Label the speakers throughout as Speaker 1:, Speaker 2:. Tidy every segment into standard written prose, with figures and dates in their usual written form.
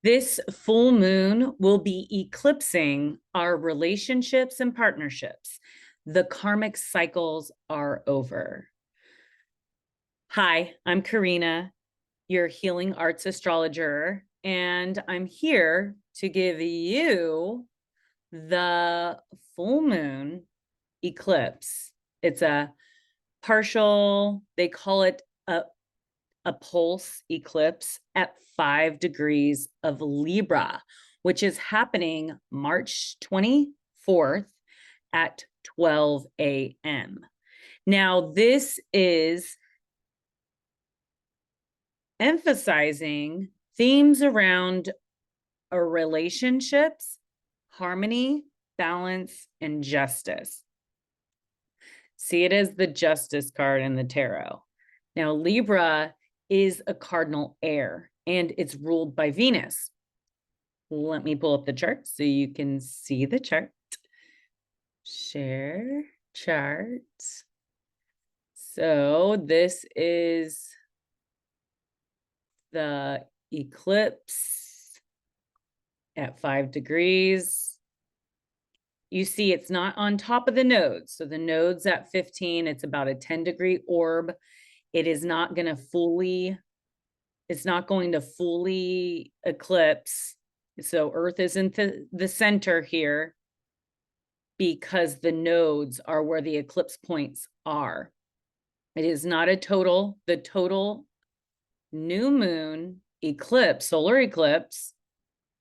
Speaker 1: This full moon will be eclipsing our relationships and partnerships. The karmic cycles are over. Hi, I'm Karina, your healing arts astrologer, and I'm here to give you the full moon eclipse. It's a partial, they call it a pulse eclipse at 5 degrees of Libra, which is happening March 24th at 12 a.m. Now, this is emphasizing themes around our relationships, harmony, balance, and justice. See it as the justice card in the tarot. Now, Libra is a cardinal air, and it's ruled by Venus. Let me pull up the chart so you can see the chart. Share chart. So this is the eclipse at 5 degrees. You see it's not on top of the nodes. So the node's at 15. It's about a 10-degree orb. It is not going to fully, it's not going to fully eclipse. So Earth isn't the center here because the nodes are where the eclipse points are. It is not a total, the total new moon eclipse, solar eclipse,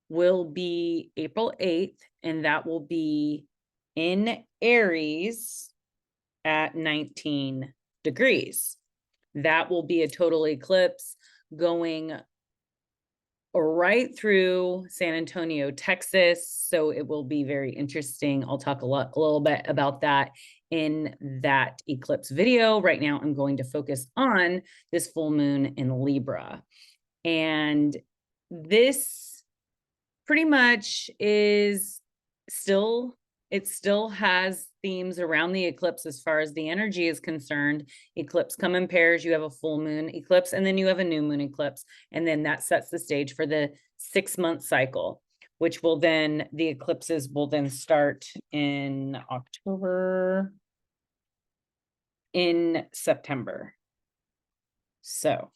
Speaker 1: will be April 8th, and that will be in Aries at 19 degrees. That will be a total eclipse going right through San Antonio, Texas. So it will be very interesting. I'll talk a little bit about that in that eclipse video. Right now, I'm going to focus on this full moon in Libra. And this pretty much is still, it still has themes around the eclipse as far as the energy is concerned. Eclipse come in pairs. You have a full moon eclipse, and then you have a new moon eclipse. And then that sets the stage for the 6-month cycle, which will then, the eclipses will then start in October, in September. So,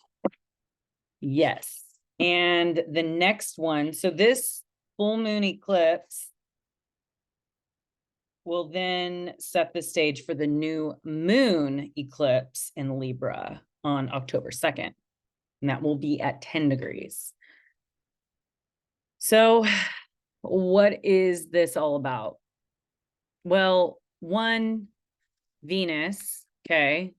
Speaker 1: yes. And the next one, so this full moon eclipse will then set the stage for the new moon eclipse in Libra on October 2nd. And that will be at 10 degrees. So what is this all about? Well, one, Venus, okay.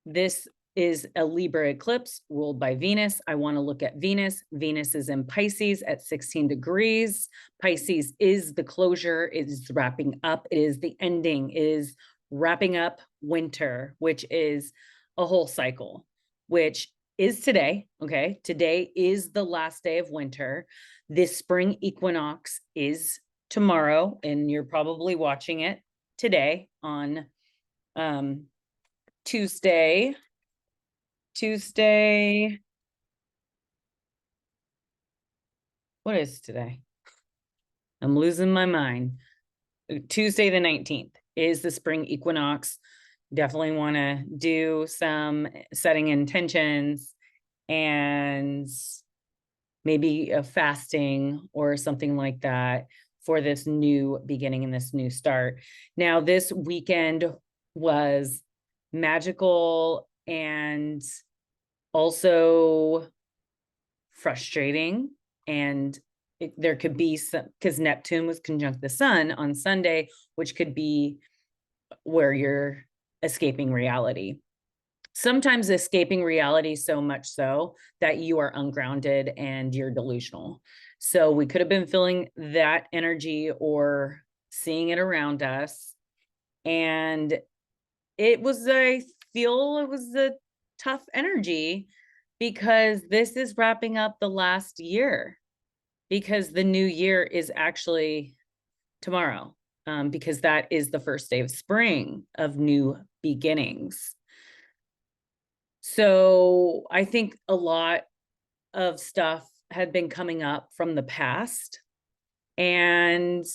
Speaker 1: This is a Libra eclipse ruled by Venus. I want to look at Venus. Venus is in Pisces at 16 degrees. Pisces is the closure, it is wrapping up, it is the ending, it is wrapping up winter, which is a whole cycle, which is today, okay? Today is the last day of winter. This spring equinox is tomorrow, and you're probably watching it today on Tuesday, what is today? I'm losing my mind. Tuesday the 19th is the spring equinox. Definitely want to do some setting intentions and maybe a fasting or something like that for this new beginning and this new start. Now, this weekend was magical and also frustrating, and there could be some, because Neptune was conjunct the sun on Sunday, which could be where you're escaping reality. Sometimes escaping reality so much so that you are ungrounded and you're delusional. So we could have been feeling that energy or seeing it around us. And it was, I feel it was a tough energy because this is wrapping up the last year, because the new year is actually tomorrow, because that is the first day of spring, of new beginnings. So I think a lot of stuff had been coming up from the past, and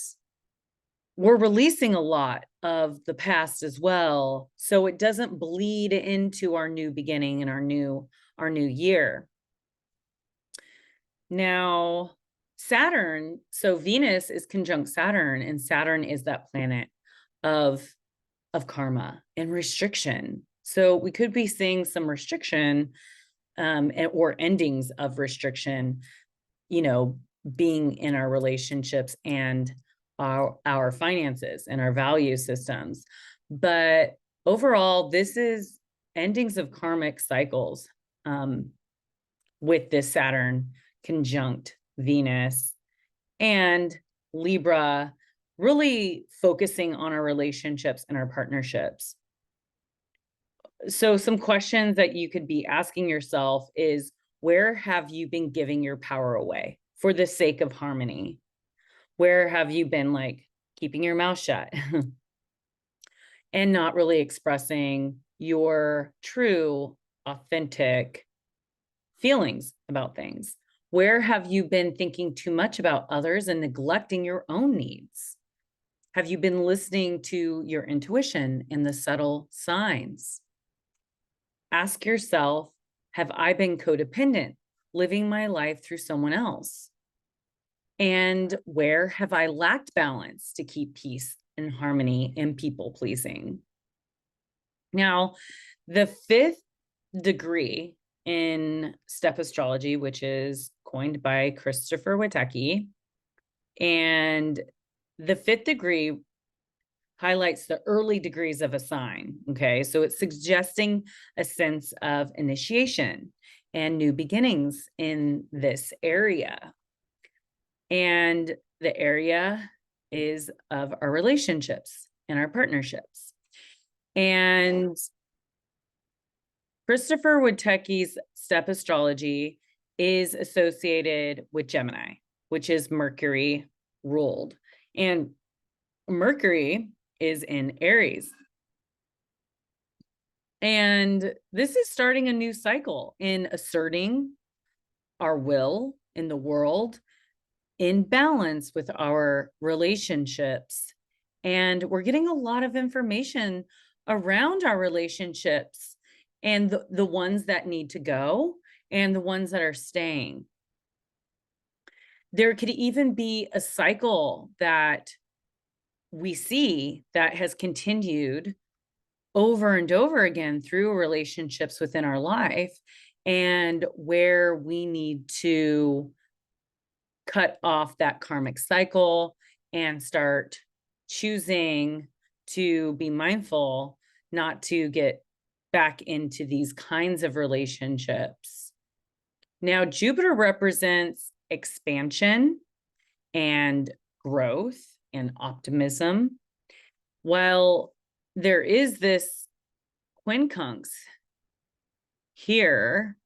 Speaker 1: we're releasing a lot of the past as well, so it doesn't bleed into our new beginning and our new year. Now, Saturn, so Venus is conjunct Saturn, and Saturn is that planet of karma and restriction. So we could be seeing some restriction or endings of restriction, you know, being in our relationships and our finances and our value systems. But overall, this is endings of karmic cycles with this Saturn conjunct Venus, and Libra really focusing on our relationships and our partnerships. So some questions that you could be asking yourself is, where have you been giving your power away for the sake of harmony? Where have you been like keeping your mouth shut and not really expressing your true, authentic feelings about things? Where have you been thinking too much about others and neglecting your own needs? Have you been listening to your intuition and the subtle signs? Ask yourself, have I been codependent, living my life through someone else? And where have I lacked balance to keep peace and harmony and people pleasing? Now, the 5th degree in step astrology, which is coined by Christopher Witecki, and the 5th degree highlights the early degrees of a sign. Okay, so it's suggesting a sense of initiation and new beginnings in this area. And the area is of our relationships and our partnerships. And Christopher Witecki's step astrology is associated with Gemini, which is Mercury ruled. And Mercury is in Aries. And this is starting a new cycle in asserting our will in the world, in balance with our relationships. And we're getting a lot of information around our relationships and the ones that need to go and the ones that are staying. There could even be a cycle that we see that has continued over and over again through relationships within our life, and where we need to cut off that karmic cycle and start choosing to be mindful not to get back into these kinds of relationships. Now, Jupiter represents expansion and growth and optimism. While there is this quincunx here,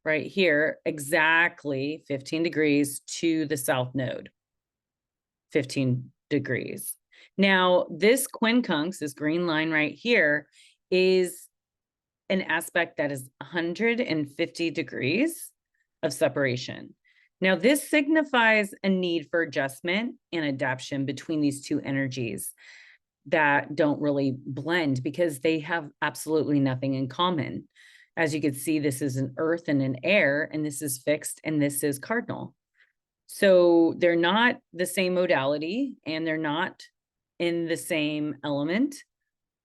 Speaker 1: right here, exactly 15 degrees to the south node, 15 degrees. Now, this quincunx, this green line right here, is an aspect that is 150 degrees of separation. Now, this signifies a need for adjustment and adaptation between these two energies that don't really blend because they have absolutely nothing in common. As you can see, this is an earth and an air, and this is fixed, and this is cardinal. So they're not the same modality, and they're not in the same element.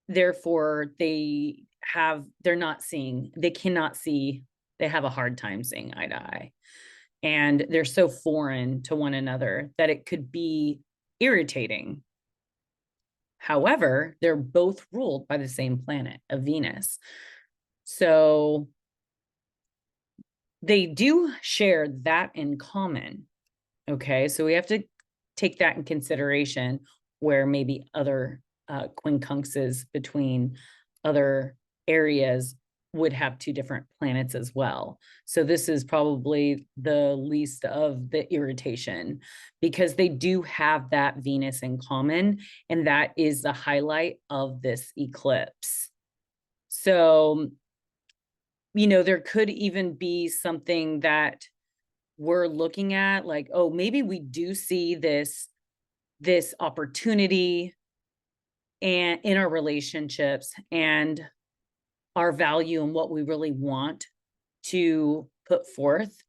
Speaker 1: Therefore, they cannot see, they have a hard time seeing eye to eye. And they're so foreign to one another that it could be irritating. However, they're both ruled by the same planet of Venus. So they do share that in common. Okay, so we have to take that in consideration, where maybe other quincunxes between other areas would have two different planets as well. So this is probably the least of the irritation, because they do have that Venus in common, and that is the highlight of this eclipse. So, you know, there could even be something that we're looking at like, oh, maybe we do see this opportunity and in our relationships and our value and what we really want to put forth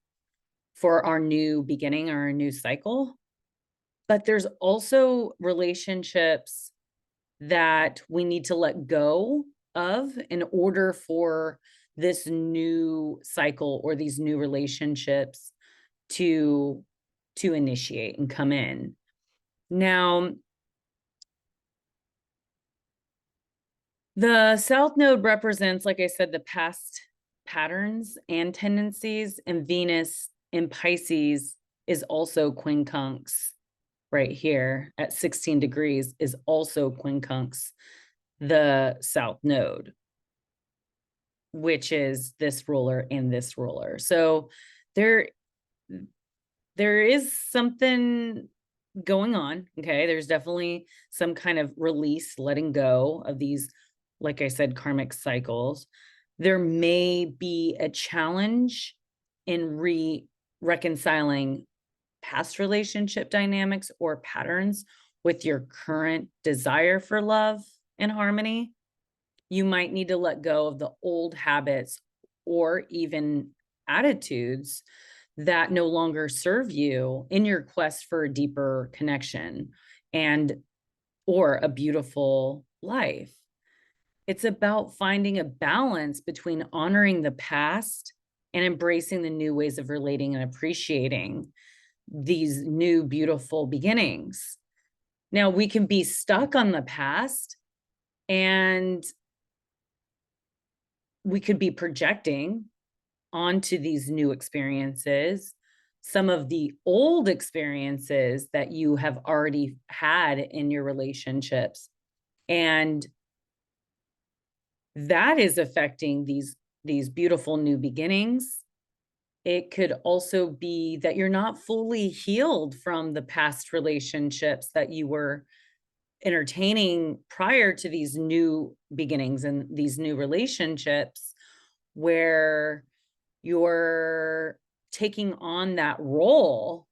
Speaker 1: for our new beginning or our new cycle. But there's also relationships that we need to let go of in order for this new cycle or these new relationships to initiate and come in. Now, the South Node represents, like I said, the past patterns and tendencies, and Venus in Pisces is also quincunx right here at 16 degrees is also quincunx the South Node, which is this ruler and this ruler. So there is something going on, okay? There's definitely some kind of release, letting go of these, like I said, karmic cycles. There may be a challenge in reconciling past relationship dynamics or patterns with your current desire for love and harmony. You might need to let go of the old habits or even attitudes that no longer serve you in your quest for a deeper connection and or a beautiful life. It's about finding a balance between honoring the past and embracing the new ways of relating and appreciating these new beautiful beginnings. Now, we can be stuck on the past and we could be projecting onto these new experiences some of the old experiences that you have already had in your relationships. And that is affecting these beautiful new beginnings. It could also be that you're not fully healed from the past relationships that you were entertaining prior to these new beginnings and these new relationships, where you're taking on that role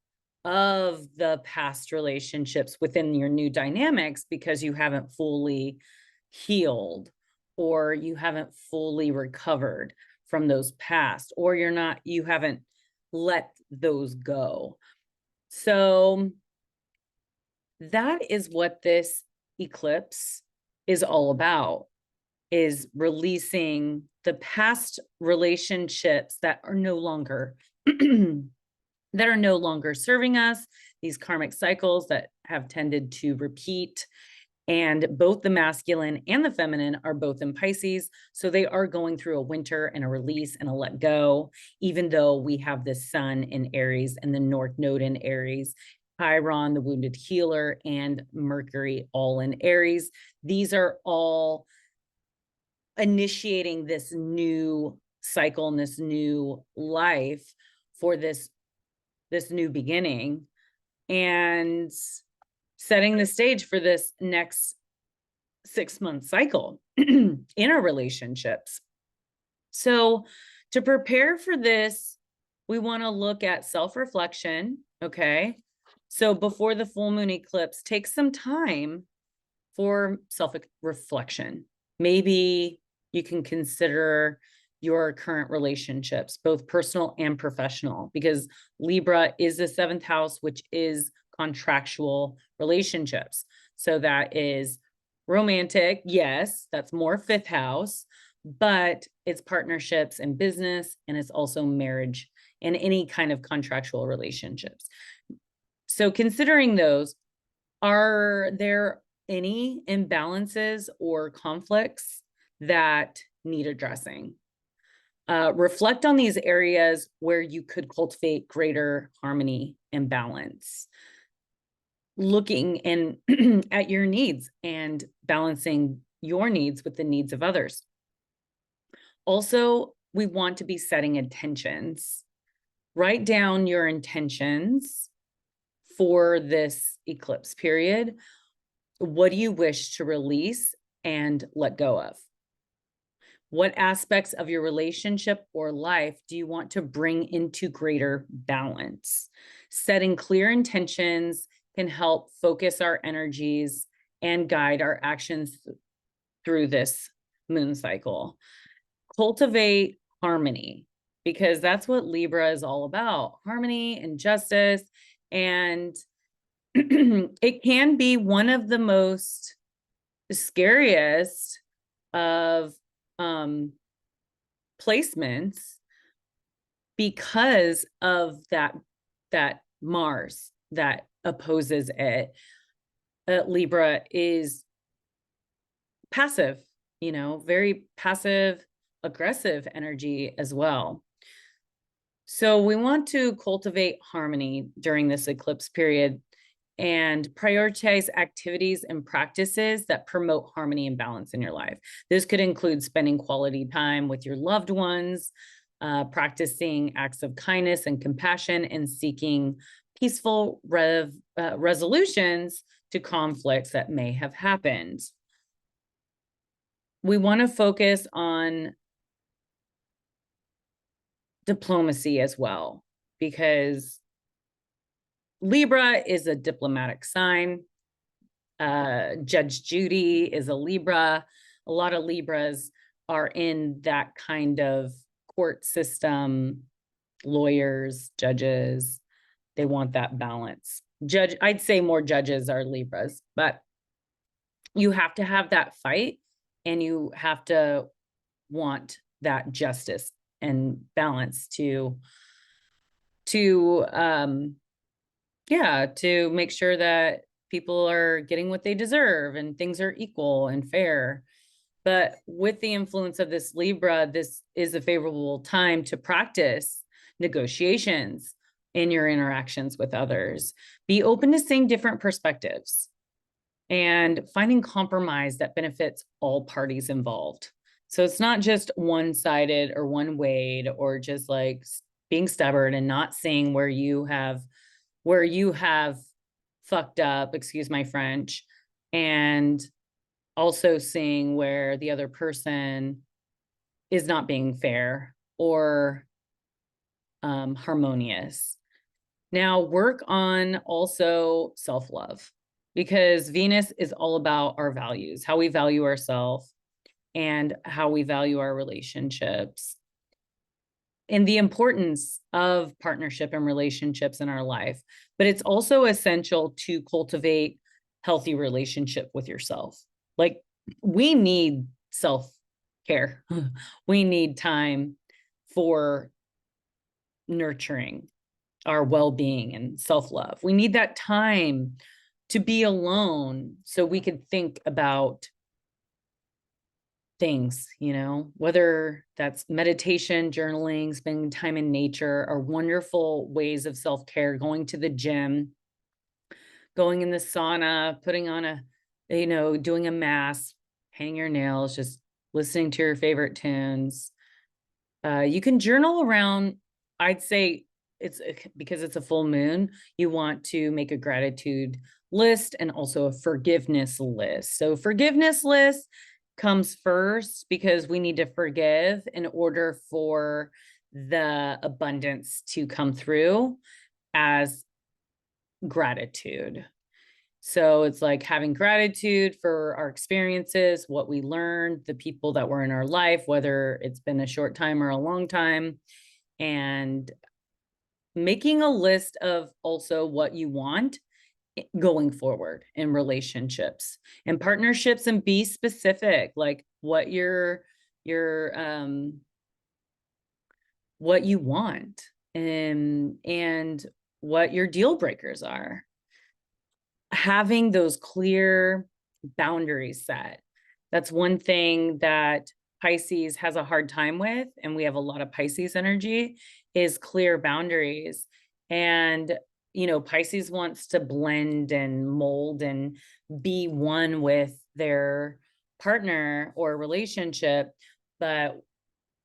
Speaker 1: of the past relationships within your new dynamics because you haven't fully healed or you haven't fully recovered from those past, or you haven't let those go. So that is what this eclipse is all about, is releasing the past relationships that are no longer serving us, these karmic cycles that have tended to repeat. And both the masculine and the feminine are both in Pisces. So they are going through a winter and a release and a let go, even though we have the sun in Aries and the North Node in Aries, Chiron, the wounded healer, and Mercury all in Aries. These are all initiating this new cycle and this new life for this new beginning and setting the stage for this next 6-month cycle in our relationships. So to prepare for this, we want to look at self-reflection, okay? So before the full moon eclipse, take some time for self-reflection. Maybe you can consider your current relationships, both personal and professional, because Libra is the 7th house, which is contractual relationships. So that is romantic. Yes, that's more 5th house, but it's partnerships and business, and it's also marriage and any kind of contractual relationships. So considering those, are there any imbalances or conflicts that need addressing? Reflect on these areas where you could cultivate greater harmony and balance. Looking in at your needs and balancing your needs with the needs of others. Also, we want to be setting intentions. Write down your intentions for this eclipse period. What do you wish to release and let go of? What aspects of your relationship or life do you want to bring into greater balance? Setting clear intentions can help focus our energies and guide our actions through this moon cycle. Cultivate harmony, because that's what Libra is all about, harmony and justice. And it can be one of the most scariest of placements because of that Mars that opposes it. Libra is passive, very passive aggressive energy as well. So we want to cultivate harmony during this eclipse period and prioritize activities and practices that promote harmony and balance in your life. This could include spending quality time with your loved ones, practicing acts of kindness and compassion, and seeking peaceful resolutions to conflicts that may have happened. We want to focus on diplomacy as well, because Libra is a diplomatic sign. Judge Judy is a Libra. A lot of Libras are in that kind of court system, lawyers, judges. They want that balance. I'd say more judges are Libras, but you have to have that fight and you have to want that justice and balance to make sure that people are getting what they deserve and things are equal and fair. But with the influence of this Libra, this is a favorable time to practice negotiations in your interactions with others. Be open to seeing different perspectives and finding compromise that benefits all parties involved. So it's not just one-sided or one-wayed, or just like being stubborn and not seeing where you have fucked up, excuse my French, and also seeing where the other person is not being fair or harmonious. Now, work on also self-love, because Venus is all about our values, how we value ourselves and how we value our relationships, and the importance of partnership and relationships in our life. But it's also essential to cultivate healthy relationship with yourself. Like, we need self-care. We need time for nurturing our well-being and self-love. We need that time to be alone so we could think about things, whether that's meditation, journaling, spending time in nature, are wonderful ways of self-care. Going to the gym, going in the sauna, putting on doing a mask, painting your nails, just listening to your favorite tunes. You can journal around, I'd say because it's a full moon, you want to make a gratitude list and also a forgiveness list. So forgiveness list comes first because we need to forgive in order for the abundance to come through as gratitude. So it's like having gratitude for our experiences, what we learned, the people that were in our life, whether it's been a short time or a long time, and making a list of also what you want going forward in relationships and partnerships, and be specific, like what what you want and what your deal breakers are. Having those clear boundaries set. That's one thing that Pisces has a hard time with, and we have a lot of Pisces energy, is clear boundaries. And Pisces wants to blend and mold and be one with their partner or relationship, but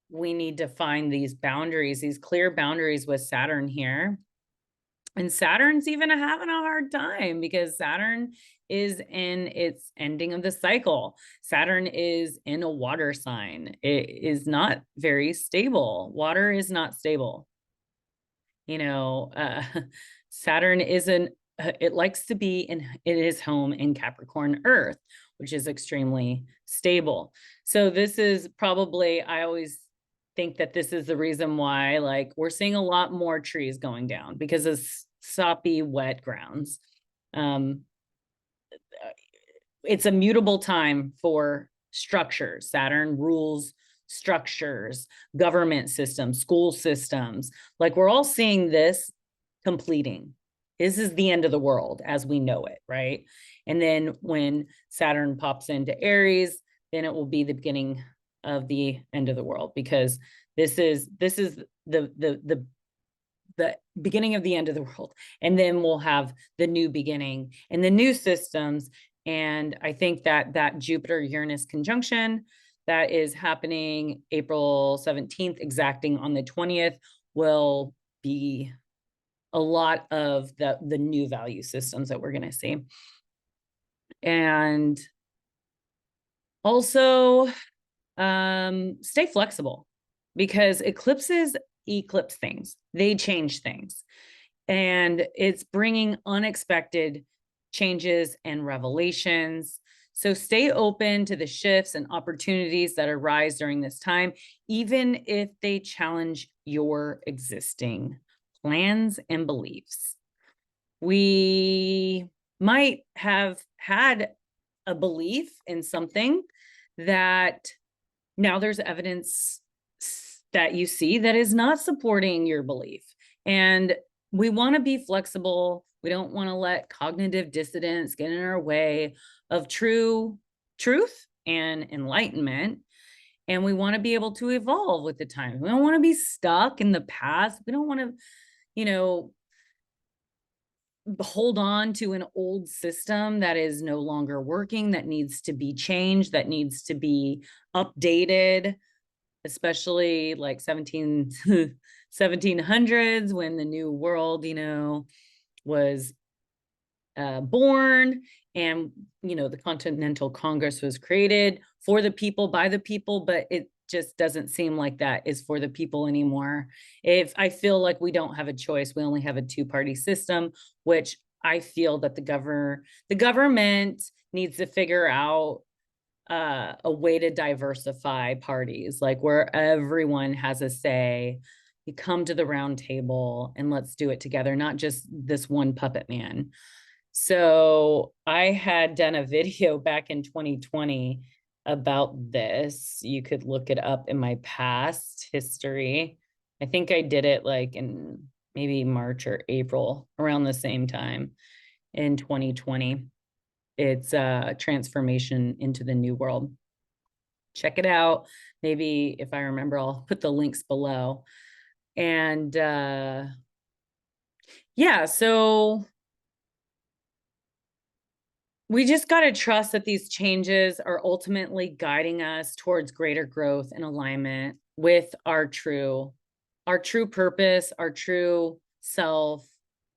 Speaker 1: we need to find these boundaries, these clear boundaries with Saturn here. And Saturn's even having a hard time because Saturn is in its ending of the cycle. Saturn is in a water sign. It is not very stable. Water is not stable. You know, Saturn isn't, it likes to be in, it is home in Capricorn Earth, which is extremely stable. So this is probably, I always think that this is the reason why, like, we're seeing a lot more trees going down because of soppy, wet grounds. It's a mutable time for structures. Saturn rules structures, government systems, school systems. Like, we're all seeing this completing. This is the end of the world as we know it, right? And then when Saturn pops into Aries, then it will be the beginning of the end of the world, because this is the beginning of the end of the world. And then we'll have the new beginning and the new systems. And I think that that Jupiter-Uranus conjunction that is happening April 17th, exacting on the 20th, will be a lot of the new value systems that we're going to see. And also stay flexible, because eclipses eclipse things. They change things. And it's bringing unexpected changes and revelations. So stay open to the shifts and opportunities that arise during this time, even if they challenge your existing plans and beliefs. We might have had a belief in something that now there's evidence that you see that is not supporting your belief. And we want to be flexible. We don't want to let cognitive dissonance get in our way of truth and enlightenment. And we want to be able to evolve with the time. We don't want to be stuck in the past. We don't want to, you know, hold on to an old system that is no longer working, that needs to be changed, that needs to be updated, especially like 1700s, when the new world, you know, was born, and, you know, the Continental Congress was created for the people, by the people, but it just doesn't seem like that is for the people anymore. If I feel like we don't have a choice, we only have a two-party system, which I feel that the government needs to figure out a way to diversify parties, like where everyone has a say. You come to the round table and let's do it together, not just this one puppet man. So I had done a video back in 2020 about this. You could look it up in my past history. I think I did it like in maybe March or April, around the same time in 2020. It's a transformation into the new world. Check it out. Maybe if I remember, I'll put the links below. And yeah, so we just got to trust that these changes are ultimately guiding us towards greater growth and alignment with our true purpose, our true self,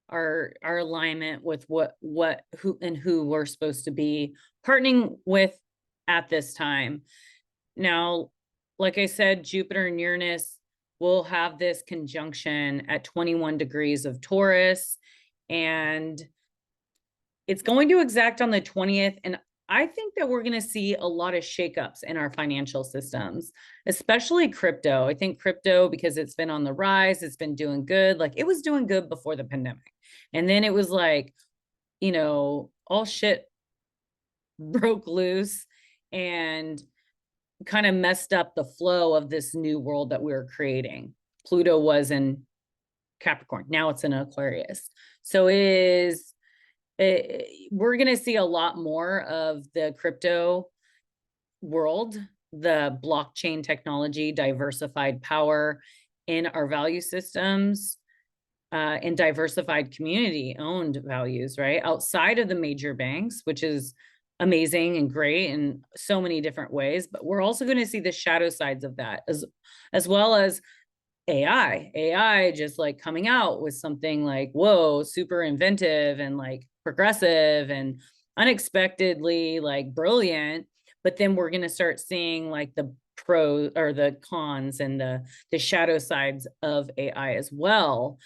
Speaker 1: our alignment with who we're supposed to be partnering with at this time. Now, like I said, Jupiter and Uranus will have this conjunction at 21 degrees of Taurus, and it's going to exact on the 20th. And I think that we're going to see a lot of shakeups in our financial systems, especially crypto. I think crypto, because it's been on the rise, it's been doing good. Like, it was doing good before the pandemic. And then it was like, you know, all shit broke loose and kind of messed up the flow of this new world that we were creating. Pluto was in Capricorn. Now it's in Aquarius. So we're going to see a lot more of the crypto world, the blockchain technology, diversified power in our value systems, and diversified community-owned values, right? Outside of the major banks, which is amazing and great in so many different ways. But we're also going to see the shadow sides of that, as well as AI just like coming out with something like, whoa, super inventive and like progressive and unexpectedly like brilliant. But then we're going to start seeing like the pros or the cons and the shadow sides of AI as well.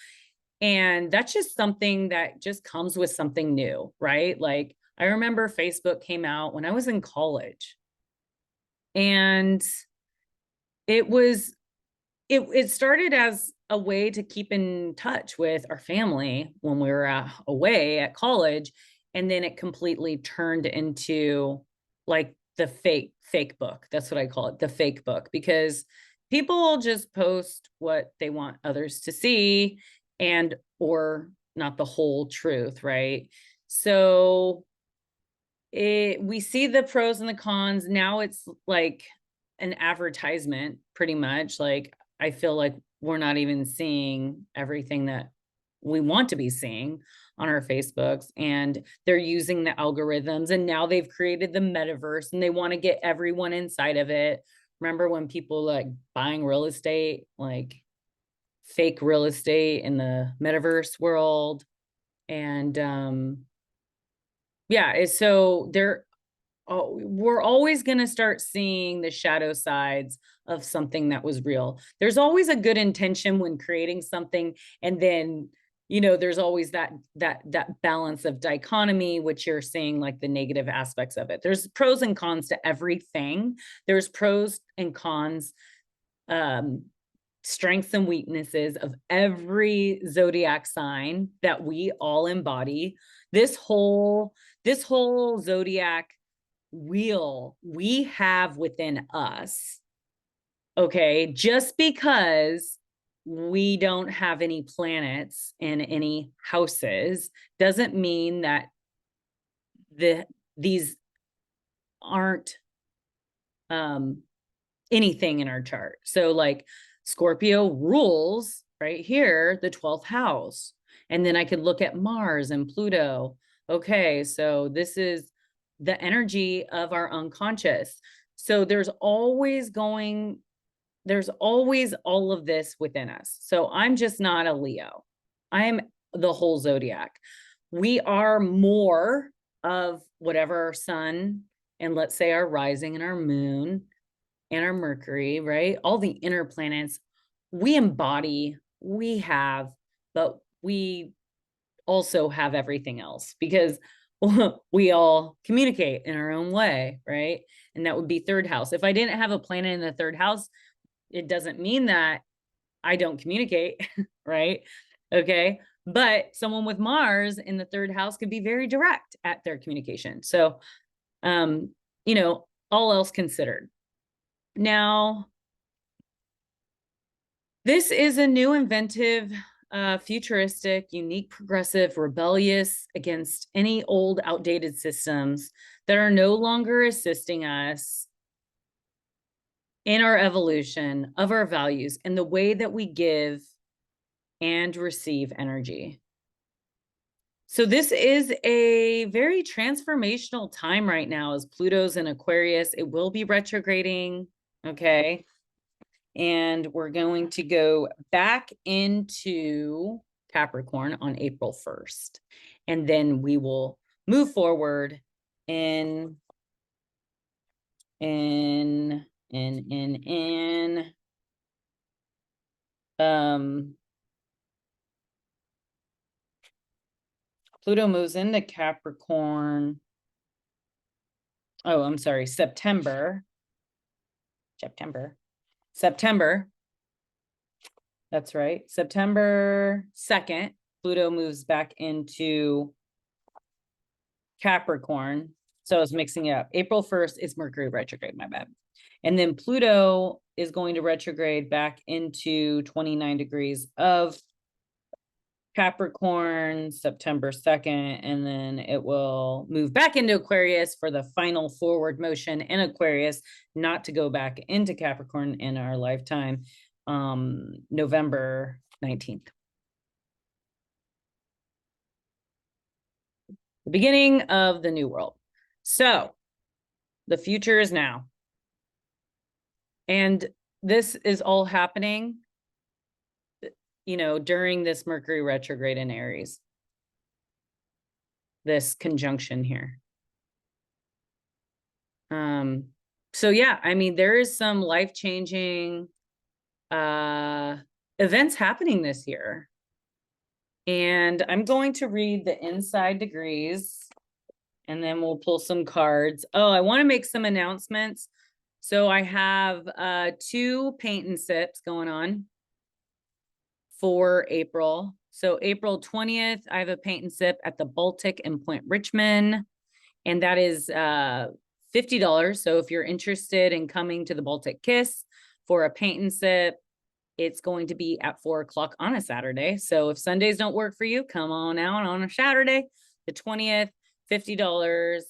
Speaker 1: And that's just something that just comes with something new, right? Like I remember Facebook came out when I was in college, and it was it started as a way to keep in touch with our family when we were away at college, and then it completely turned into like the fake book. That's what I call it, the fake book, because people just post what they want others to see, and or not the whole truth, right? So we see the pros and the cons. Now it's like an advertisement pretty much. Like I feel like we're not even seeing everything that we want to be seeing on our Facebooks, and they're using the algorithms, and now they've created the metaverse and they want to get everyone inside of it. Remember when people like buying real estate, like fake real estate in the metaverse world? And yeah, so we're always going to start seeing the shadow sides of something that was real. There's always a good intention when creating something, and then there's always that balance of dichotomy, which you're seeing like the negative aspects of it. There's pros and cons to everything. There's pros and cons, strengths and weaknesses of every zodiac sign that we all embody. This whole zodiac wheel we have within us. Okay, just because we don't have any planets in any houses doesn't mean that these aren't anything in our chart. So like Scorpio rules right here, the 12th house. And then I could look at Mars and Pluto. Okay, so this is the energy of our unconscious. So there's always all of this within us. So I'm just not a Leo. I am the whole zodiac. We are more of whatever our sun, and let's say our rising and our moon and our Mercury, right? All the inner planets we embody, we have, but we also have everything else, because we all communicate in our own way, right? And that would be third house. If I didn't have a planet in the third house, it doesn't mean that I don't communicate, right? Okay. But someone with Mars in the third house could be very direct at their communication. So, all else considered. Now, this is a new, inventive, futuristic, unique, progressive, rebellious against any old, outdated systems that are no longer assisting us in our evolution of our values and the way that we give and receive energy. So this is a very transformational time right now as Pluto's in Aquarius. It will be retrograding, okay? And we're going to go back into Capricorn on April 1st. And then we will move forward in Pluto moves into Capricorn. Oh, I'm sorry, September. That's right. September 2nd, Pluto moves back into Capricorn. So I was mixing it up. April 1st is Mercury retrograde, my bad. And then Pluto is going to retrograde back into 29 degrees of Capricorn September 2nd, and then it will move back into Aquarius for the final forward motion in Aquarius, not to go back into Capricorn in our lifetime, November 19th. The beginning of the new world. So the future is now. And this is all happening you know, during this Mercury retrograde in Aries, this conjunction here. So yeah, I mean, there is some life-changing events happening this year. And I'm going to read the inside degrees and then we'll pull some cards. Oh, I want to make some announcements. So I have 2 paint and sips going on for April. So April 20th, I have a paint and sip at the Baltic in Point Richmond, and that is $50. So if you're interested in coming to the Baltic Kiss for a paint and sip, it's going to be at 4 o'clock on a Saturday. So if Sundays don't work for you, come on out on a Saturday, the 20th, $50.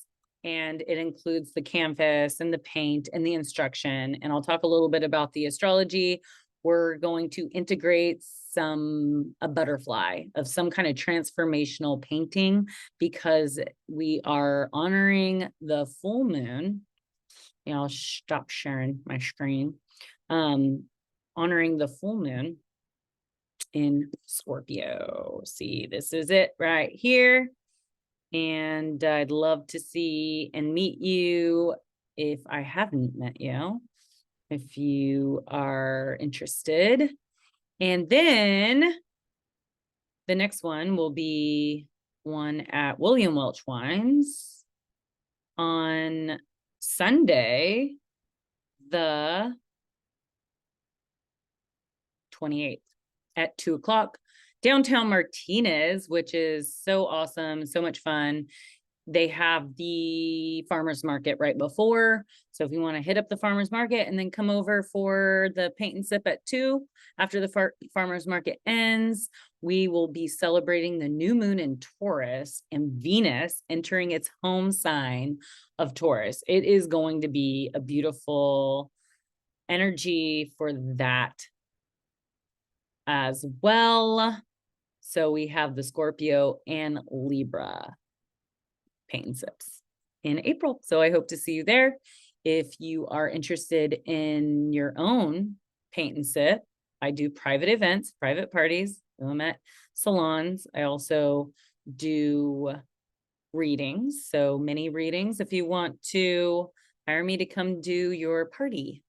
Speaker 1: And it includes the canvas and the paint and the instruction. And I'll talk a little bit about the astrology. We're going to integrate a butterfly of some kind of transformational painting because we are honoring the full moon. Yeah, I'll stop sharing my screen. Honoring the full moon in Scorpio. See, this is it right here. And I'd love to see and meet you if I haven't met you, if you are interested. And then the next one will be one at William Welch Wines on Sunday, the 28th at 2 o'clock, downtown Martinez, which is so awesome, so much fun. They have the farmer's market right before. So if you want to hit up the farmer's market and then come over for the paint and sip at 2, after the farmer's market ends, we will be celebrating the new moon in Taurus and Venus entering its home sign of Taurus. It is going to be a beautiful energy for that as well. So we have the Scorpio and Libra paint and sips in April. So I hope to see you there. If you are interested in your own paint and sip, I do private events, private parties. I'm at salons. I also do readings, so mini readings. If you want to hire me to come do your party,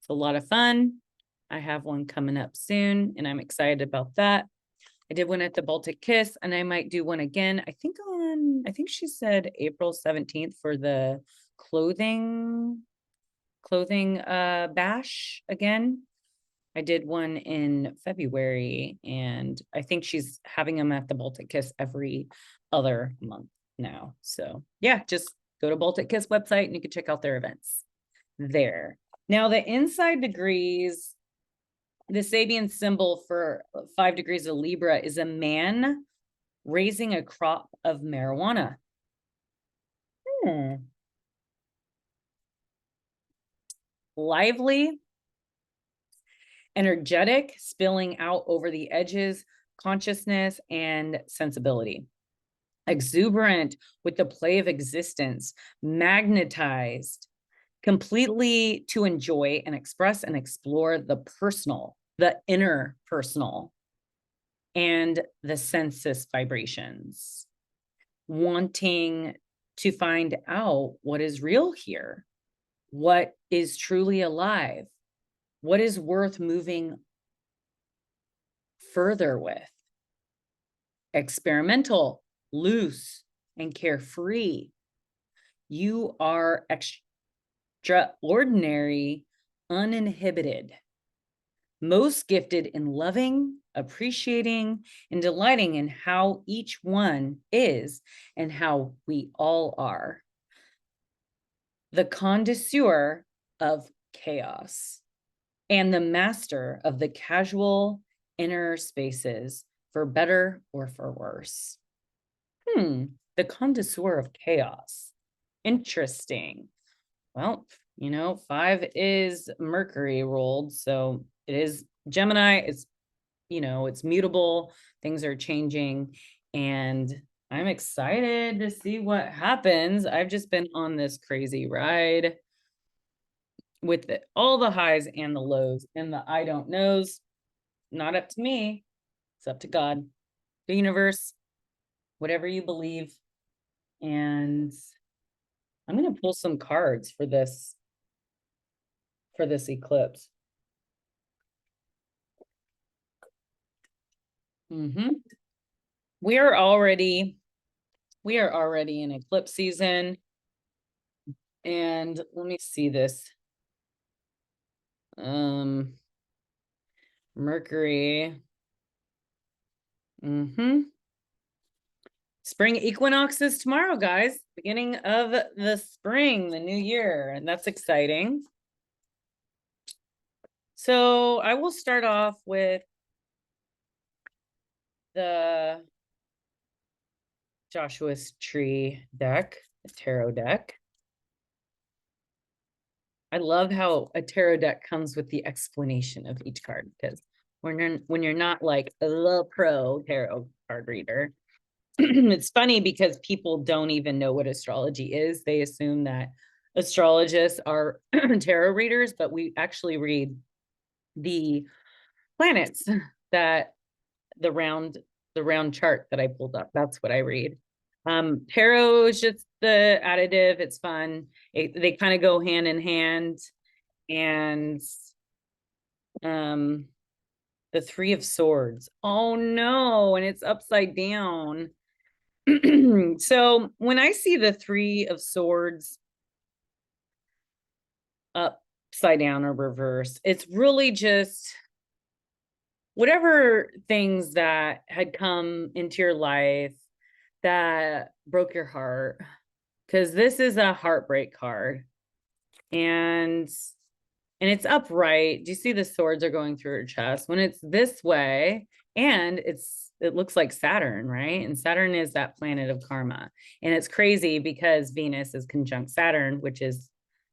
Speaker 1: it's a lot of fun. I have one coming up soon, and I'm excited about that. I did one at the Baltic Kiss, and I might do one again. I think she said April 17th for the clothing bash again. I did one in February, and I think she's having them at the Baltic Kiss every other month now. So yeah, just go to Baltic Kiss website and you can check out their events there. Now the inside degrees, the Sabian symbol for 5 degrees of Libra is a man raising a crop of marijuana. Lively, energetic, spilling out over the edges, consciousness and sensibility. Exuberant with the play of existence, magnetized, completely to enjoy and express and explore the personal, the inner personal, and the sensus vibrations, wanting to find out what is real here, what is truly alive, what is worth moving further with. Experimental, loose, and carefree. You are extraordinary, uninhibited, most gifted in loving, appreciating, and delighting in how each one is and how we all are. The connoisseur of chaos and the master of the casual inner spaces, for better or for worse. The connoisseur of chaos. Interesting. Well, you know, 5 is Mercury ruled, so it is Gemini. It's, you know, it's mutable. Things are changing, and I'm excited to see what happens. I've just been on this crazy ride with all the highs and the lows, and the I don't knows. Not up to me. It's up to God, the universe, whatever you believe. And I'm going to pull some cards for this eclipse. We are already in eclipse season. And let me see this. Mercury. Spring equinox is tomorrow, guys. Beginning of the spring, the new year, and that's exciting. So I will start off with the Joshua's Tree deck, the tarot deck. I love how a tarot deck comes with the explanation of each card, because when you're not like a pro tarot card reader, it's funny because people don't even know what astrology is. They assume that astrologists are tarot readers, but we actually read the planets, that the round chart that I pulled up. That's what I read. Tarot is just the additive. It's fun. They kind of go hand in hand. And the Three of Swords. Oh no, and it's upside down. So when I see the Three of Swords upside down or reverse, it's really just whatever things that had come into your life that broke your heart, because this is a heartbreak card, and it's upright. Do you see the swords are going through her chest? When it's this way, and it looks like Saturn, right? And Saturn is that planet of karma. And it's crazy because Venus is conjunct Saturn, which is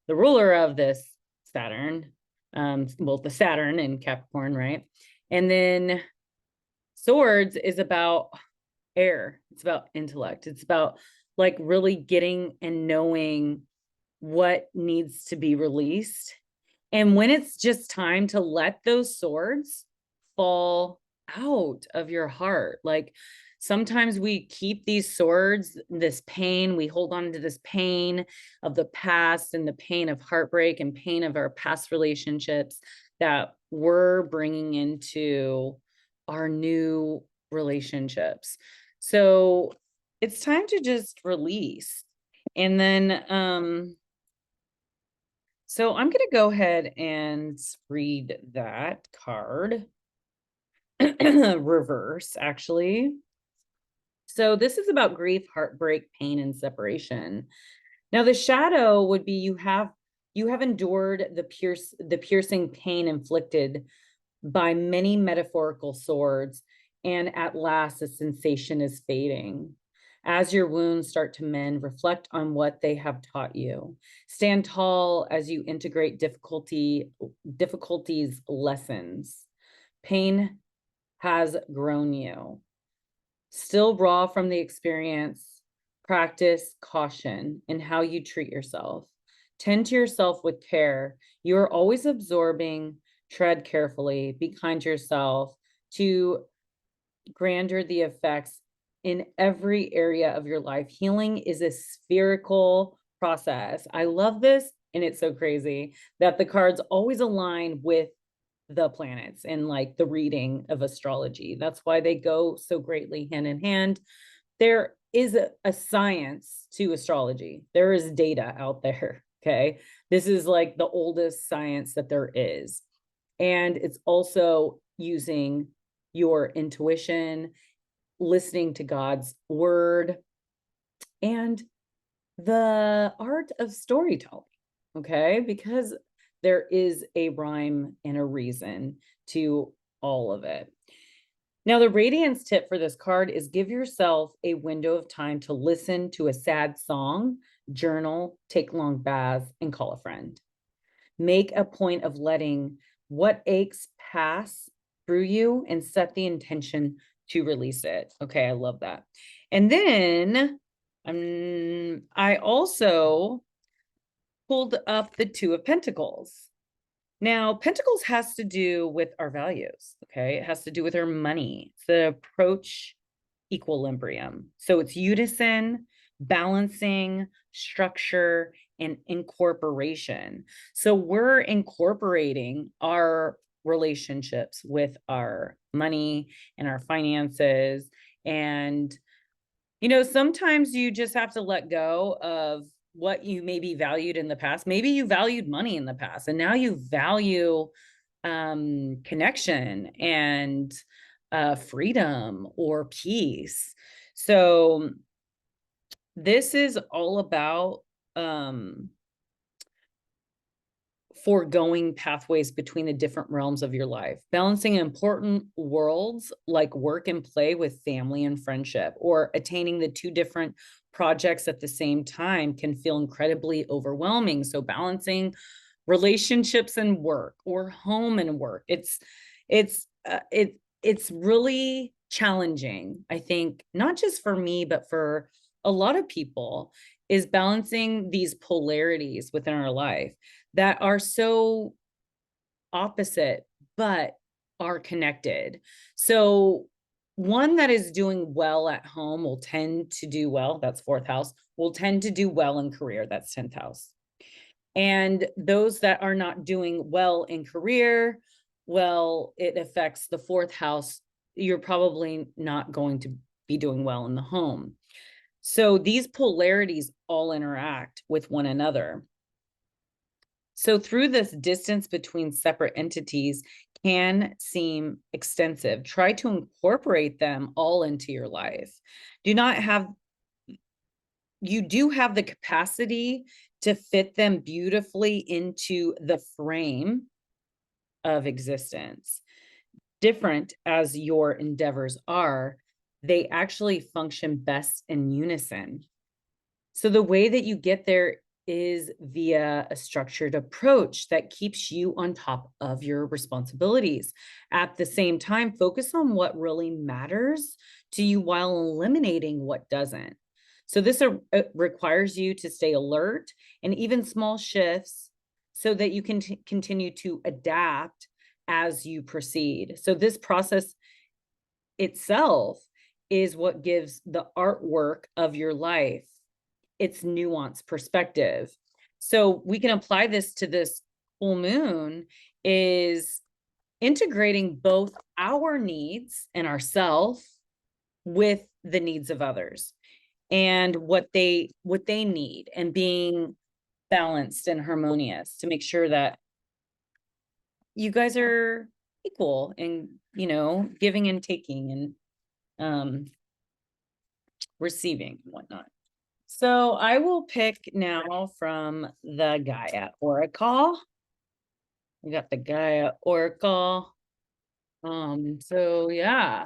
Speaker 1: the ruler of this Saturn. Well, the Saturn in Capricorn, right? And then swords is about air. It's about intellect. It's about like really getting and knowing what needs to be released. And when it's just time to let those swords fall out of your heart, like sometimes we keep these swords, this pain, we hold on to this pain of the past and the pain of heartbreak and pain of our past relationships that we're bringing into our new relationships. So it's time to just release. And then, so I'm going to go ahead and read that card. Reverse, actually. So this is about grief, heartbreak, pain, and separation. Now the shadow would be you have endured the piercing pain inflicted by many metaphorical swords, and at last the sensation is fading. As your wounds start to mend, reflect on what they have taught you. Stand tall as you integrate difficulties, lessons. Pain has grown you. Still raw from the experience, practice caution in how you treat yourself. Tend to yourself with care. You are always absorbing. Tread carefully. Be kind to yourself. To grandeur the effects in every area of your life. Healing is a spherical process. I love this, and it's so crazy that the cards always align with the planets and like the reading of astrology. That's why they go so greatly hand in hand. There is a science to astrology. There is data out there, okay? This is like the oldest science that there is. And it's also using your intuition, listening to God's word, and the art of storytelling, okay? Because there is a rhyme and a reason to all of it. Now, the radiance tip for this card is give yourself a window of time to listen to a sad song, journal, take long baths, and call a friend. Make a point of letting what aches pass through you and set the intention to release it. Okay, I love that. And then I also pulled up the Two of Pentacles. Now, Pentacles has to do with our values, okay? It has to do with our money. It's the approach equilibrium. So it's unison, balancing, structure, and incorporation. So we're incorporating our relationships with our money and our finances. And, you know, sometimes you just have to let go of what you maybe valued in the past. Maybe you valued money in the past, and now you value connection and freedom or peace. So this is all about foregoing pathways between the different realms of your life, balancing important worlds like work and play with family and friendship, or attaining the two different projects at the same time can feel incredibly overwhelming. So balancing relationships and work, or home and work, it's really challenging, I think, not just for me, but for a lot of people, is balancing these polarities within our life that are so opposite, but are connected. So one that is doing well at home will tend to do well, that's fourth house, will tend to do well in career, that's 10th house. And those that are not doing well in career, well, it affects the fourth house. You're probably not going to be doing well in the home. So these polarities all interact with one another. So through this distance between separate entities can seem extensive. Try to incorporate them all into your life. You do have the capacity to fit them beautifully into the frame of existence. Different as your endeavors are, they actually function best in unison. So the way that you get there is via a structured approach that keeps you on top of your responsibilities. At the same time, focus on what really matters to you while eliminating what doesn't. So this requires you to stay alert, and even small shifts, so that you can continue to adapt as you proceed. So this process itself is what gives the artwork of your life its nuanced perspective. So we can apply this to this full moon, is integrating both our needs and ourself with the needs of others and what they need, and being balanced and harmonious to make sure that you guys are equal and, you know, giving and taking and receiving and whatnot. So I will pick now from the Gaia Oracle. We got the Gaia Oracle. So yeah.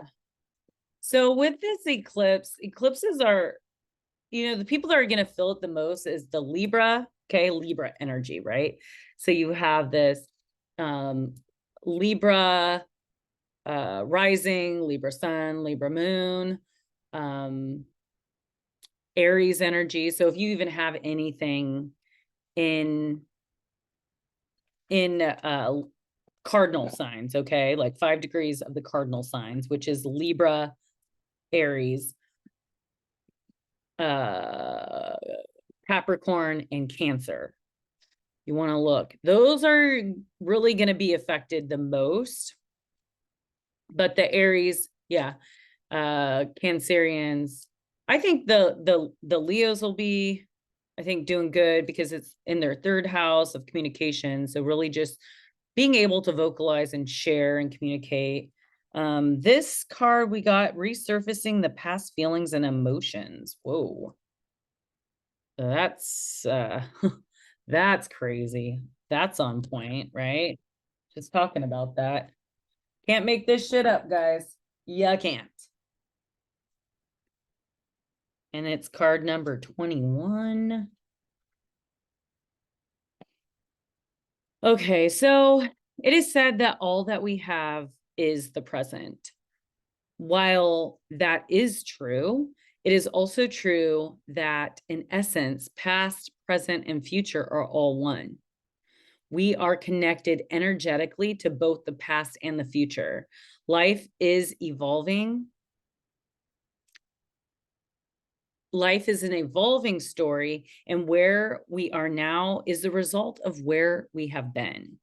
Speaker 1: So with this eclipse, eclipses are, you know, the people that are going to feel it the most is the Libra, okay, Libra energy, right? So you have this Libra rising, Libra sun, Libra moon, Aries energy. So if you even have anything in cardinal signs, okay, like 5 degrees of the cardinal signs, which is Libra, Aries, Capricorn, and Cancer. You want to look, those are really going to be affected the most. But the Aries, yeah, Cancerians, I think the Leos will be, I think, doing good because it's in their third house of communication. So really just being able to vocalize and share and communicate. This card we got, resurfacing the past feelings and emotions. Whoa. That's that's crazy. That's on point, right? Just talking about that. Can't make this shit up, guys. You can't. And it's card number 21. Okay, so it is said that all that we have is the present. While that is true, it is also true that in essence, past, present, and future are all one. We are connected energetically to both the past and the future. Life is evolving. Life is an evolving story, and where we are now is the result of where we have been.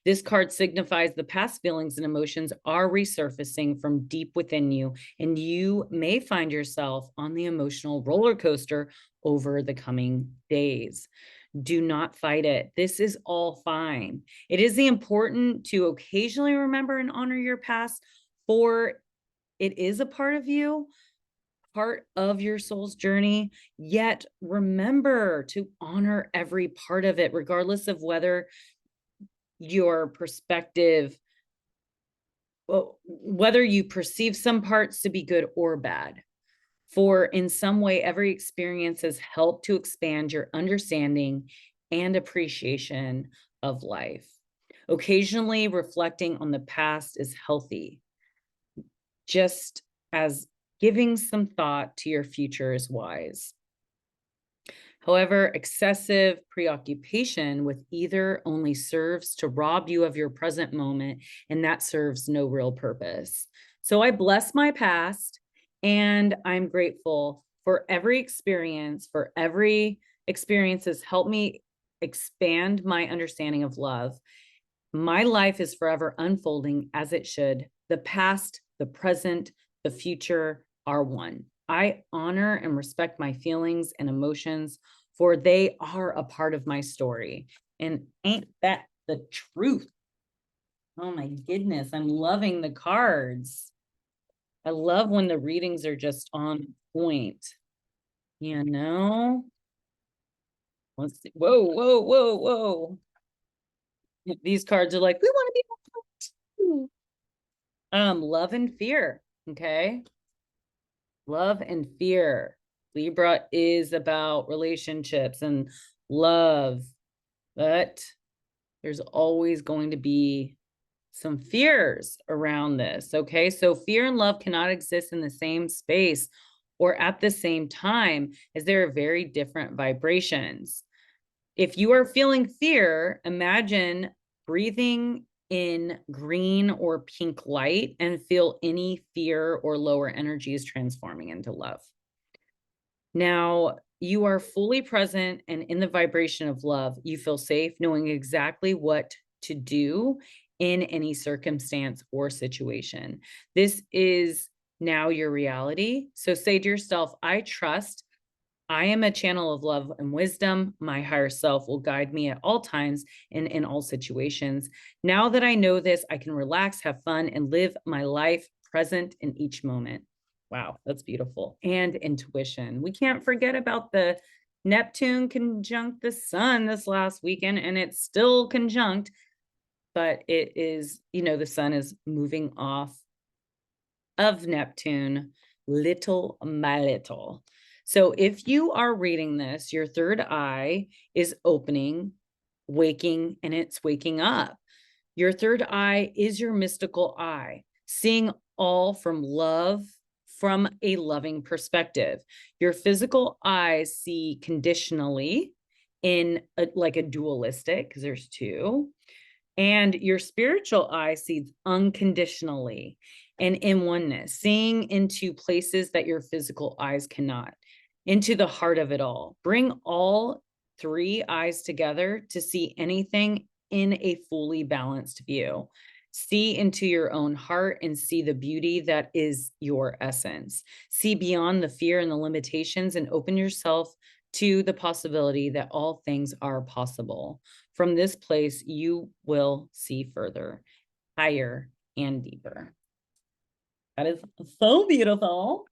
Speaker 1: This card signifies the past feelings and emotions are resurfacing from deep within you, and you may find yourself on the emotional roller coaster over the coming days. Do not fight it. This is all fine. It is important to occasionally remember and honor your past, for it is a part of you, part of your soul's journey, yet remember to honor every part of it, regardless of whether your perspective, well, whether you perceive some parts to be good or bad. For in some way, every experience has helped to expand your understanding and appreciation of life. Occasionally, reflecting on the past is healthy, just as giving some thought to your future is wise. However, excessive preoccupation with either only serves to rob you of your present moment, and that serves no real purpose. So I bless my past, and I'm grateful for every experience, has helped me expand my understanding of love. My life is forever unfolding as it should. The past, the present, the future are one. I honor and respect my feelings and emotions, for they are a part of my story. And ain't that the truth? Oh my goodness, I'm loving the cards. I love when the readings are just on point. You know? Let's see. Whoa, whoa, whoa, whoa. These cards are like, we want to be too. Love and fear. Okay. Love and fear. Libra is about relationships and love, but there's always going to be some fears around this. Okay. So fear and love cannot exist in the same space or at the same time, as there are very different vibrations. If you are feeling fear, imagine breathing in green or pink light and feel any fear or lower energies transforming into love. Now, you are fully present and in the vibration of love. You feel safe knowing exactly what to do in any circumstance or situation. This is now your reality. So say to yourself, I trust I am a channel of love and wisdom. My higher self will guide me at all times and in all situations. Now that I know this, I can relax, have fun, and live my life present in each moment. Wow, that's beautiful. And intuition. We can't forget about the Neptune conjunct the sun this last weekend, and it's still conjunct, but it is, the sun is moving off of Neptune little by little. So if you are reading this, your third eye is opening, waking, and it's waking up. Your third eye is your mystical eye, seeing all from love, from a loving perspective. Your physical eyes see conditionally like a dualistic, because there's two. And your spiritual eye sees unconditionally and in oneness, seeing into places that your physical eyes cannot, into the heart of it all. Bring all three eyes together to see anything in a fully balanced view. See into your own heart and see the beauty that is your essence. See beyond the fear and the limitations and open yourself to the possibility that all things are possible. From this place, you will see further, higher, and deeper. That is so beautiful.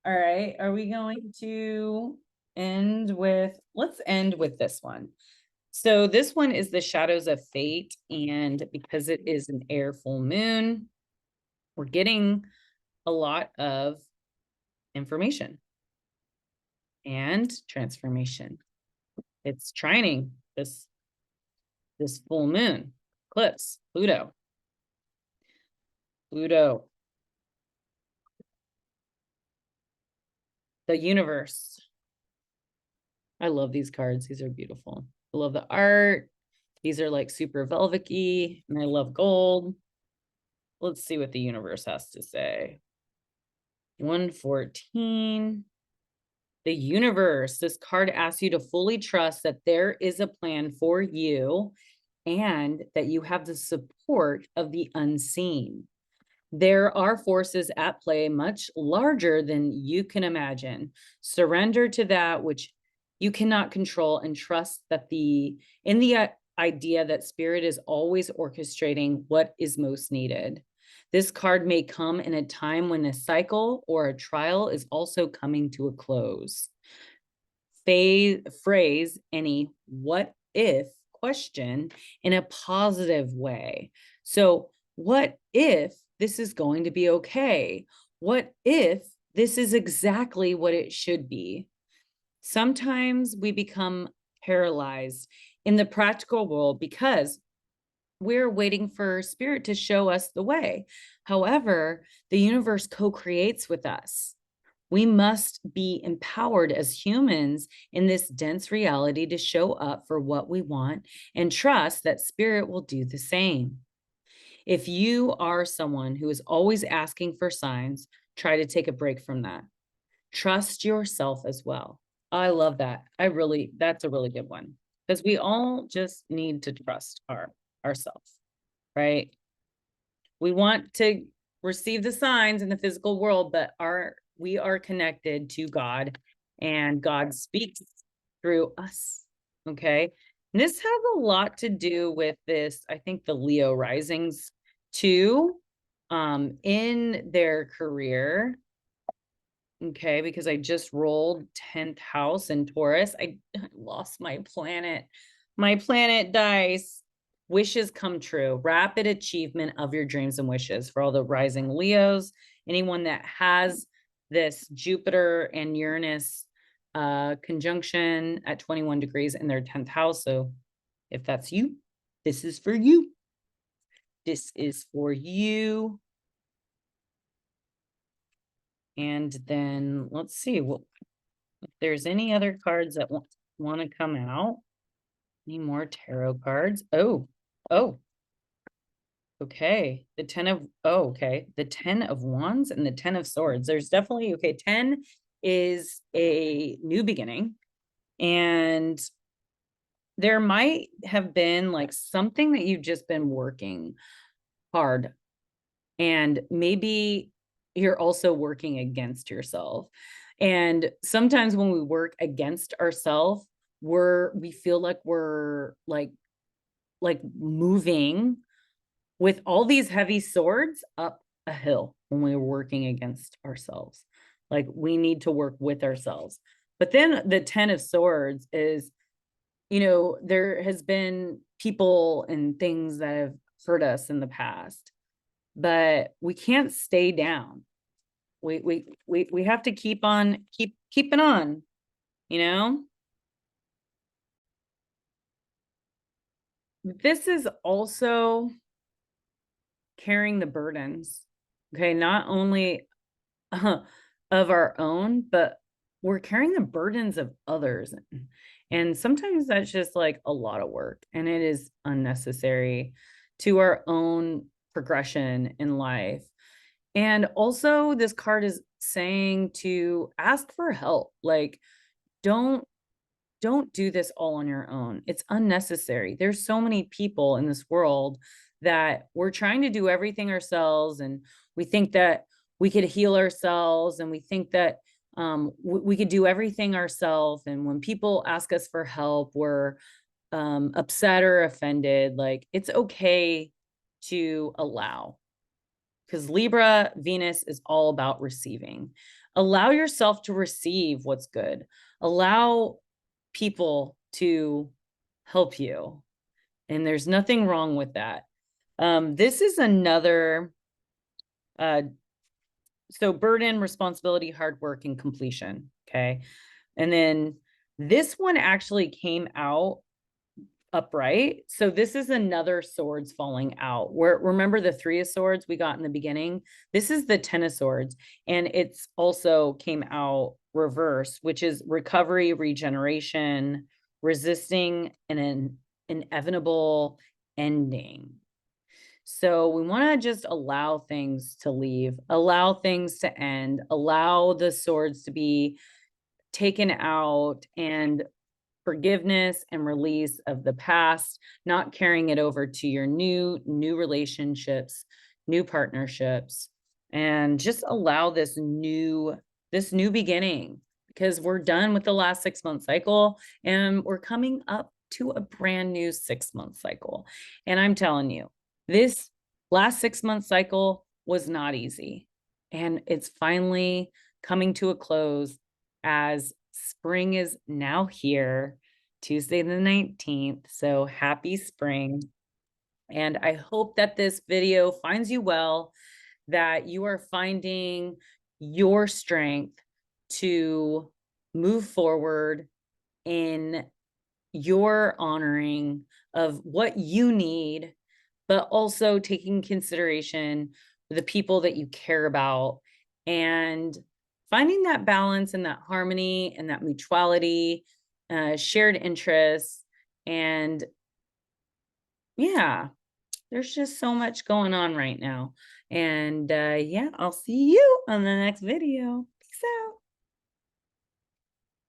Speaker 1: All right. Are we going to let's end with this one. So this one is the shadows of fate. And because it is an air full moon, we're getting a lot of information and transformation. It's trining this full moon eclipse, Pluto. The universe. I love these cards. These are beautiful. I love the art. These are like super velvety, and I love gold. Let's see what the universe has to say. 114. The universe, this card asks you to fully trust that there is a plan for you and that you have the support of the unseen. There are forces at play much larger than you can imagine. Surrender to that which you cannot control and trust that in the idea that spirit is always orchestrating what is most needed. This card may come in a time when a cycle or a trial is also coming to a close. Phrase any what if question in a positive way. So, what if this is going to be okay? What if this is exactly what it should be? Sometimes we become paralyzed in the practical world because we're waiting for spirit to show us the way. However, the universe co-creates with us. We must be empowered as humans in this dense reality to show up for what we want and trust that spirit will do the same. If you are someone who is always asking for signs, try to take a break from that. Trust yourself as well. I love that. That's a really good one because we all just need to trust ourselves, right? We want to receive the signs in the physical world, but we are connected to God and God speaks through us. Okay. And this has a lot to do with this, I think the Leo risings too, in their career. Okay, because I just rolled 10th house in Taurus. I lost my planet dice. Wishes come true. Rapid achievement of your dreams and wishes for all the rising Leos. Anyone that has this Jupiter and Uranus conjunction at 21 degrees in their 10th house. So if that's you, this is for you. This is for you. And then let's see if there's any other cards that want to come out. Any more tarot cards? Oh, okay. The 10 of Wands and the 10 of Swords. There's definitely, 10 is a new beginning. And there might have been like something that you've just been working hard. And maybe you're also working against yourself. And sometimes when we work against ourselves, we feel like we're like moving with all these heavy swords up a hill when we're working against ourselves. Like we need to work with ourselves. But then the 10 of Swords is, there has been people and things that have hurt us in the past, but we can't stay down. We have to keep keeping on, This is also carrying the burdens, okay? Not only of our own, but we're carrying the burdens of others. And sometimes that's just like a lot of work and it is unnecessary to our own progression in life. And also this card is saying to ask for help. Like, don't do this all on your own. It's unnecessary. There's so many people in this world that we're trying to do everything ourselves. And we think that we could heal ourselves and we think that we could do everything ourselves. And when people ask us for help, we're upset or offended. Like it's okay to allow, because Libra Venus is all about receiving. Allow yourself to receive what's good. Allow people to help you. And there's nothing wrong with that. This is another, so burden, responsibility, hard work, and completion. Okay. And then this one actually came out upright. So this is another swords falling out. Remember the 3 of Swords we got in the beginning? This is the 10 of Swords. And it's also came out reverse, which is recovery, regeneration, resisting, and inevitable ending. So we want to just allow things to leave, allow things to end, allow the swords to be taken out, and forgiveness and release of the past, not carrying it over to your new relationships, new partnerships, and just allow this new beginning, because we're done with the last 6-month cycle and we're coming up to a brand new 6-month cycle. And I'm telling you, this last 6-month cycle was not easy, and it's finally coming to a close as spring is now here, Tuesday the 19th. So happy spring. And I hope that this video finds you well, that you are finding your strength to move forward in your honoring of what you need, but also taking consideration the people that you care about, and finding that balance and that harmony and that mutuality, shared interests. And yeah, there's just so much going on right now. And yeah, I'll see you on the next video.